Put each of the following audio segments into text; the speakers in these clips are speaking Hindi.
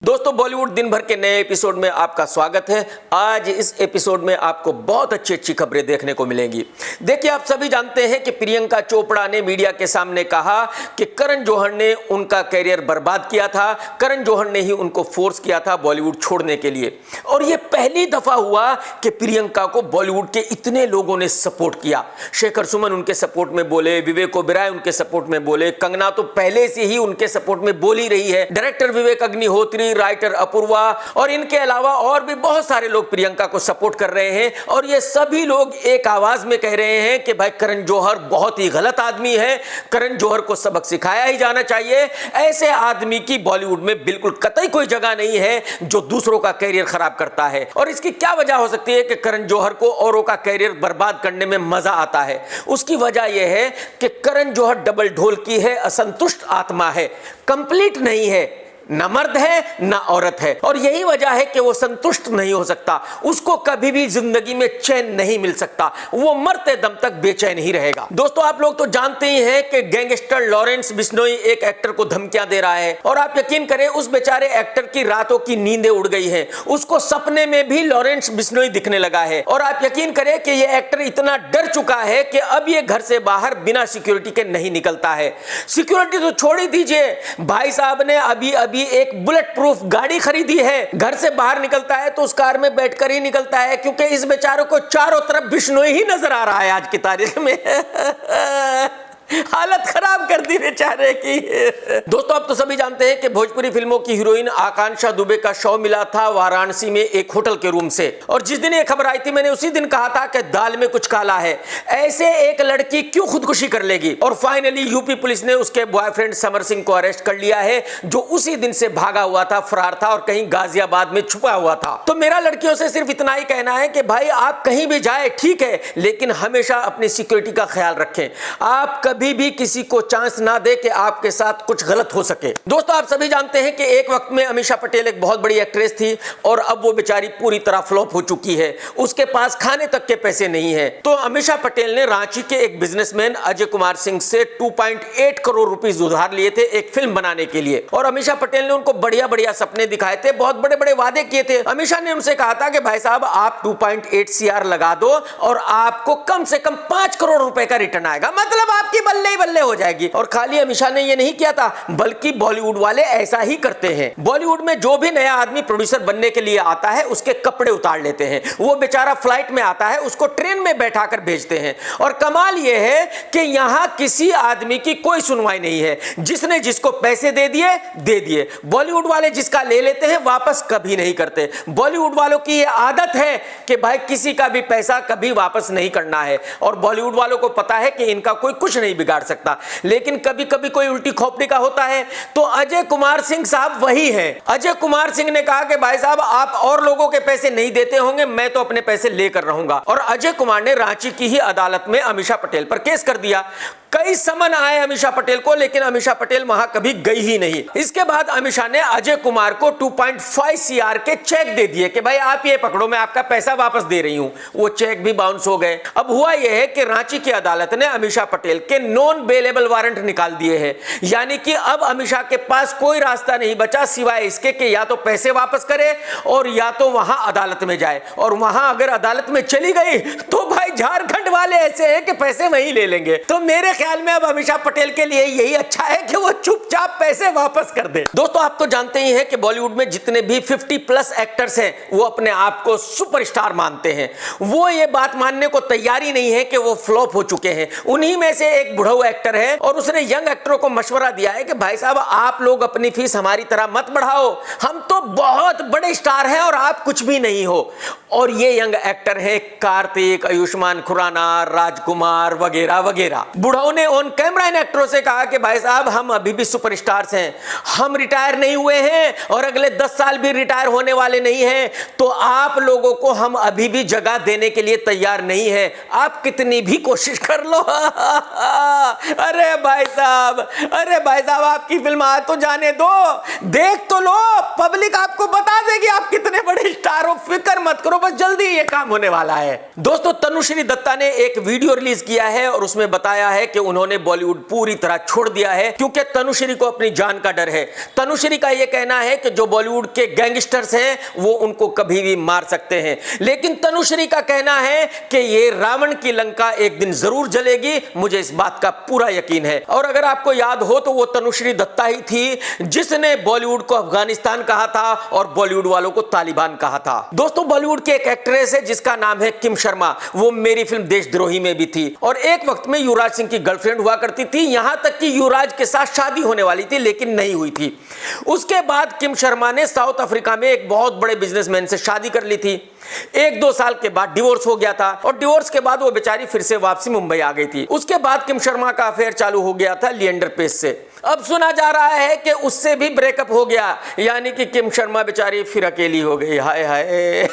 दोस्तों बॉलीवुड दिन भर के नए एपिसोड में आपका स्वागत है। आज इस एपिसोड में आपको बहुत अच्छी अच्छी खबरें देखने को मिलेंगी। देखिए, आप सभी जानते हैं कि प्रियंका चोपड़ा ने मीडिया के सामने कहा कि करण जौहर ने उनका करियर बर्बाद किया था, करण जौहर ने ही उनको फोर्स किया था बॉलीवुड छोड़ने के लिए। और यह पहली दफा हुआ कि प्रियंका को बॉलीवुड के इतने लोगों ने सपोर्ट किया। शेखर सुमन उनके सपोर्ट में बोले, विवेक ओबेरॉय उनके सपोर्ट में बोले, कंगना तो पहले से ही उनके सपोर्ट में बोल ही रही है, डायरेक्टर विवेक अग्निहोत्री, राइटर अपूर्वा और इनके अलावा और भी बहुत सारे लोग प्रियंका को सपोर्ट कर रहे हैं। और ये सभी लोग एक आवाज में कह रहे हैं कि भाई करण जौहर बहुत ही गलत आदमी है, करण जौहर को सबक सिखाया ही जाना चाहिए। ऐसे आदमी की बॉलीवुड में बिल्कुल कतई कोई जगह नहीं है जो दूसरों का कैरियर खराब करता है। और इसकी क्या वजह हो सकती है कि करण जौहर को औरों का कैरियर बर्बाद करने में मजा आता है? उसकी वजह यह है कि करण जौहर डबल ढोल की है, असंतुष्ट आत्मा है, कंप्लीट नहीं है, ना मर्द है ना औरत है। और यही वजह है कि वो संतुष्ट नहीं हो सकता, उसको कभी भी जिंदगी में चैन नहीं मिल सकता, वो मरते दम तक बेचैन ही रहेगा। दोस्तों, आप लोग तो जानते ही हैं कि गैंगस्टर लॉरेंस बिश्नोई एक एक्टर को धमकियां दे रहा है। और आप यकीन करें, उस बेचारे एक्टर की रातों की नींदें उड़ गई हैं, उसको सपने में भी लॉरेंस बिश्नोई दिखने लगा है। और आप यकीन करें कि यह एक्टर इतना डर चुका है कि अब ये घर से बाहर बिना सिक्योरिटी के नहीं निकलता है। सिक्योरिटी तो छोड़ ही दीजिए, भाई साहब ने अभी एक बुलेट प्रूफ गाड़ी खरीदी है। घर से बाहर निकलता है तो उस कार में बैठकर ही निकलता है, क्योंकि इस बेचारों को चारों तरफ बिश्नोई ही नजर आ रहा है आज की तारीख में। हालत खराब कर दी बेचारे की। दोस्तों, आप तो सभी जानते हैं कि भोजपुरी फिल्मों की हीरोइन आकांक्षा दुबे का शव मिला था वाराणसी में एक होटल के रूम से। और जिस दिन ये खबर आई थी, मैंने उसी दिन कहा था कि दाल में कुछ काला है, ऐसे एक लड़की क्यों खुदकुशी कर लेगी। और फाइनली यूपी पुलिस ने उसके बॉयफ्रेंड समर सिंह को अरेस्ट कर लिया है, जो उसी दिन से भागा हुआ था, फरार था और कहीं गाजियाबाद में छुपा हुआ था। तो मेरा लड़कियों से सिर्फ इतना ही कहना है कि भाई आप कहीं भी जाए ठीक है, लेकिन हमेशा अपनी सिक्योरिटी का ख्याल रखें। आप कभी भी किसी को चांस ना दे कि आपके साथ कुछ गलत हो सके। दोस्तों, आप सभी जानते हैं कि एक वक्त में अमीषा पटेल एक बहुत बड़ी एक्ट्रेस थी और अब वो बेचारी पूरी तरह फ्लॉप हो चुकी है, उसके पास खाने तक के पैसे नहीं है। तो अमीषा पटेल ने रांची के एक बिजनेसमैन अजय कुमार सिंह से 2.8 करोड़ रुपीस उधार लिए थे एक फिल्म बनाने के लिए। और अमीषा पटेल ने उनको बढ़िया बढ़िया सपने दिखाए थे, बहुत बड़े बड़े वादे किए थे। अमीषा ने उनसे कहा था कि भाई साहब आप 2.8 CR लगा दो और आपको कम से कम 5 करोड़ रुपए का रिटर्न आएगा, मतलब आपकी बल्ले ही बल्ले हो जाएगी। और खाली अमीषा ने ये नहीं किया था, बल्कि बॉलीवुड वाले ऐसा ही करते हैं। बॉलीवुड में जो भी नया आदमी प्रोड्यूसर बनने के लिए आता है, उसके कपड़े उतार लेते हैं। वो बेचारा फ्लाइट में आता है, उसको ट्रेन में बैठाकर भेजते हैं। और कमाल ये है कि यहां किसी आदमी की कोई सुनवाई नहीं है, जिसने जिसको पैसे दे दिए। बॉलीवुड वाले जिसका ले लेते हैं वापस कभी नहीं करते। बॉलीवुड वालों की ये आदत है कि भाई किसी का भी पैसा कभी वापस नहीं करना है। और बॉलीवुड वालों को पता है कि इनका कोई कुछ नहीं बिगाड़ सकता। लेकिन कभी कभी कोई उल्टी खोपड़ी का होता है, तो अजय कुमार सिंह साहब वही है। अजय कुमार सिंह ने कहा कि भाई साहब आप और लोगों के पैसे नहीं देते होंगे, मैं तो अपने पैसे लेकर रहूंगा। और अजय कुमार ने रांची की ही अदालत में अमीषा पटेल पर केस कर दिया। कई समन आए अमीषा पटेल को, लेकिन अमीषा पटेल वहां कभी गई ही नहीं। इसके बाद अमीषा ने अजय कुमार को 2.5 CR के चेक दे दिए कि भाई आप ये पकड़ो, मैं आपका पैसा वापस दे रही हूं। वो चेक भी बाउंस हो गए। अब हुआ यह है कि रांची की अदालत ने अमीषा पटेल के नॉन बेलेबल वारंट निकाल दिए हैं, यानी कि अब अमीषा के पास कोई रास्ता नहीं बचा सिवाय इसके कि या तो पैसे वापस करे और या तो वहां अदालत में जाए। और वहां अगर अदालत में चली गई तो भाई झारखंड वाले ऐसे हैं कि पैसे वहीं ले लेंगे। तो मेरे ख्याल में अब अमीषा पटेल के लिए यही अच्छा है कि वो चुपचाप पैसे वापस कर दे। दोस्तों, आप तो जानते ही हैं कि बॉलीवुड में जितने भी 50+ एक्टर्स हैं, वो अपने आप को सुपरस्टार मानते हैं। वो ये बात मानने को तैयार ही नहीं है कि वो फ्लॉप हो चुके हैं। उन्हीं में से एक बुढ़ऊ एक्टर है और उसने यंग एक्टरों को मशवरा दिया है कि भाई साहब आप लोग अपनी फीस हमारी तरह मत बढ़ाओ, हम तो बहुत बड़े स्टार हैं और आप कुछ भी नहीं हो। और ये यंग एक्टर है कार्तिक, आयुष्मान खुराना, राजकुमार वगैरह वगैरह। बुढ़ऊ ने ऑन कैमरा इन एक्टरों से कहा कि भाई साहब हम अभी भी सुपरस्टार्स हैं, हम रिटायर नहीं हुए हैं और अगले 10 साल भी रिटायर होने वाले नहीं हैं, तो आप लोगों को हम अभी भी जगह देने के लिए तैयार नहीं है, आप कितनी भी कोशिश कर लो। अरे भाई साहब, अरे भाई साहब, आपकी फिल्म आ तो जाने दो, देख तो लो, पब्लिक आपको बता देगी आप कितने बड़े स्टार हो। फिक्र मत करो, बस जल्दी ये काम होने वाला है। दोस्तों, तनुश्री दत्ता ने एक वीडियो रिलीज किया है और उसमें बताया है कि उन्होंने बॉलीवुड पूरी तरह छोड़ दिया है क्योंकि तनुश्री को अपनी जान का डर है। तनुश्री का यह कहना है कि जो बॉलीवुड के गैंगस्टर्स हैं वो उनको कभी भी मार सकते हैं, लेकिन तनुश्री का कहना है कि ये रावण की लंका एक दिन जरूर जलेगी, मुझे इस बात का पूरा यकीन है। और अगर आपको याद हो तो वो तनुश्री दत्ता ही थी जिसने बॉलीवुड को अफगानिस्तान कहा था और बॉलीवुड वालों को तालिबान कहा था। दोस्तों, बॉलीवुड की एक एक्ट्रेस है जिसका नाम है किम शर्मा, वो मेरी फिल्म देशद्रोही में भी थी और एक वक्त में युवराज सिंह की गर्लफ्रेंड हुआ करती थी, यहां तक कि युवराज के साथ शादी होने वाली थी लेकिन नहीं हुई थी। उसके बाद किम शर्मा ने साउथ अफ्रीका में एक बहुत बड़े बिजनेसमैन से शादी कर ली थी। 1-2 साल के बाद डिवोर्स हो गया था और डिवोर्स के बाद वो बेचारी फिर से वापसी मुंबई आ गई थी। उसके बाद किम शर्मा का अफेयर चालू हो गया था लिएंडर पेस से। अब सुना जा रहा है कि उससे भी ब्रेकअप हो गया, यानी कि किम शर्मा बेचारी फिर अकेली हो गई। हाय हाय।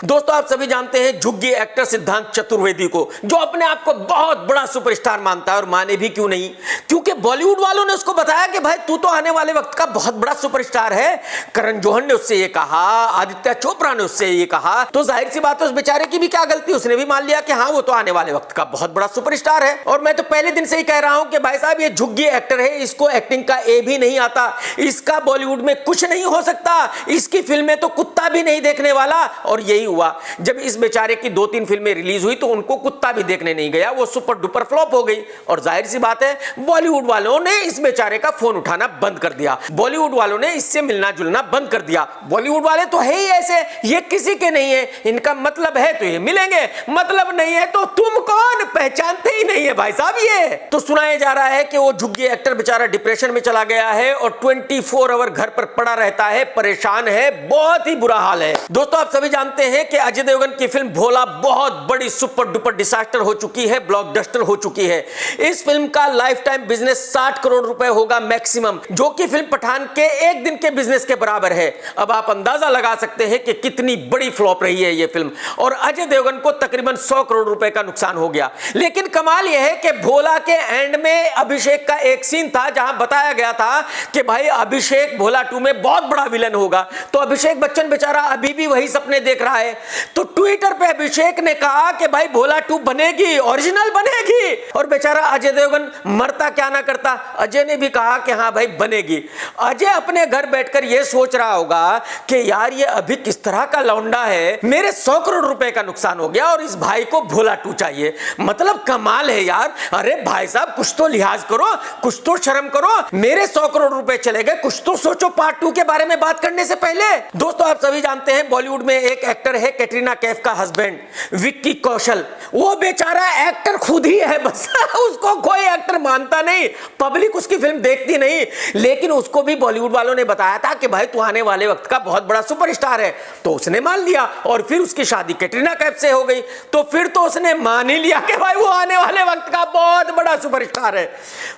दोस्तों, आप सभी जानते हैं झुग्गी एक्टर सिद्धांत चतुर्वेदी को, जो अपने आप को बहुत बड़ा सुपरस्टार मानता है और माने भी क्यों नहीं, क्योंकि बॉलीवुड वालों ने उसको बताया कि भाई तू तो आने वाले वक्त का बहुत बड़ा सुपरस्टार है। करण जौहर ने उससे ये कहा, आदित्य चोपड़ा ने उससे ये कहा, तो जाहिर सी बात है उस बेचारे की भी क्या गलती, उसने भी मान लिया कि हाँ वो तो आने वाले वक्त का बहुत बड़ा सुपरस्टार है। और मैं तो पहले दिन से ही कह रहा हूं कि भाई साहब ये झुग्गी एक्टर है, इसको एक्टिंग का ए भी नहीं आता, इसका बॉलीवुड में कुछ नहीं हो सकता, इसकी फिल्में तो कुत्ता भी नहीं देखने वाला। और यही हुआ, जब इस बेचारे की 2-3 फिल्में रिलीज हुई तो उनको कुत्ता भी देखने नहीं गया, वो सुपर डुपर फ्लॉप हो गई। और जाहिर सी बात है बॉलीवुड वालों ने इस बेचारे का फोन उठाना बंद कर दिया, बॉलीवुड वालों ने इससे मिलना जुलना बंद कर दिया। बॉलीवुड वाले तो है ही ऐसे, ये किसी के नहीं है, इनका मतलब है तो ये मिलेंगे, मतलब नहीं है तो तुम कौन, पहचानते ही नहीं है भाई साहब ये। तो सुनाया जा रहा है कि वो झुग्गी एक्टर बेचारा डिप्रेशन में चला गया है और 24 आवर घर पर पड़ा रहता है, परेशान है, बहुत ही बुरा हाल है। दोस्तों, आप सभी जानते हैं कि अजय देवगन की फिल्म भोला बहुत बड़ी सुपर डुपर डिजास्टर हो चुकी है, ब्लॉकबस्टर हो चुकी है। इस फिल्म का लाइफ टाइम बिजनेस 60 करोड़ रुपए होगा मैक्सिमम, जो कि फिल्म पठान के एक दिन के बिजनेस के बराबर है। अब आप अंदाजा लगा सकते हैं कि कितनी बड़ी फ्लॉप रही है यह फिल्म, और अजय देवगन को तकरीबन 100 करोड़ रुपए का नुकसान हो गया। लेकिन कमाल यह है कि भोला के एंड में अभिषेक का एक सीन था जहां बताया गया था कि भाई अभिषेक भोला 2 में बहुत बड़ा विलन होगा, तो अभिषेक बच्चन बेचारा अभी भी वही सपने देख रहा है। तो ट्विटर पे अभिषेक ने कहा कि भाई भोला 2 बनेगी, ओरिजिनल बनेगी, और बेचारा अजय देवगन मरता क्या ना करता, अजय ने भी कहा कि हाँ भाई बनेगी। अजय अपने घर बैठकर यह सोच रहा होगा कि यार ये अभी किस तरह का लौंडा है, मेरे 100 करोड़ रुपए का नुकसान हो गया और इस भाई को भोला 2 चाहिए, मतलब कमाल है यार। अरे भाई साहब कुछ तो लिहाज करो, कुछ तो शर्म करो, मेरे 100 करोड़ रुपए चले गए, कुछ तो सोचो पार्ट 2 के बारे में बात करने से पहले। दोस्तों, आप सभी जानते हैं बॉलीवुड में एक एक्टर है कैटरीना कैफ का हस्बैंड विक्की कौशल, वो बेचारा एक्टर खुद ही है बस उसको कोई एक्टर मानता नहीं, पब्लिक उसकी फिल्म देखती नहीं, लेकिन उसको भी बॉलीवुड वालों ने बताया था कि भाई तू आने वाले वक्त का बहुत बड़ा सुपरस्टार है, तो उसने मान लिया और फिर उसकी शादी कैटरीना कैफ से हो गई, तो फिर तो उसने मान ही लिया कि भाई वो आने वाले वक्त का बहुत बड़ा सुपरस्टार है।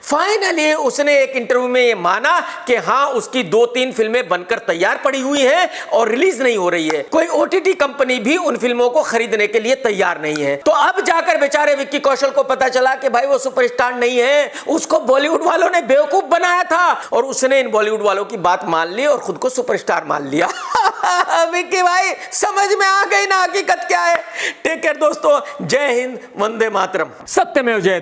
फाइनली उसने एक इंटरव्यू में ये माना कि हाँ उसकी 2-3 फिल्में बनकर तैयार पड़ी हुई हैं और रिलीज नहीं हो रही है, कोई ओटीटी कंपनी भी उन फिल्मों को खरीदने के लिए तैयार नहीं है। तो अब जाकर बेचारे विक्की कौशल को पता चला कि भाई वो सुपरस्टार नहीं है, उसको बॉलीवुड वालों ने बेवकूफ बनाया था और उसने इन बॉलीवुड वालों की बात मान ली और खुद को सुपरस्टार मान लिया विक्की भाई समझ में आ गई ना हकीकत क्या है। टेक केयर दोस्तों, जय हिंद, वंदे मातरम, सत्यमेव जयते।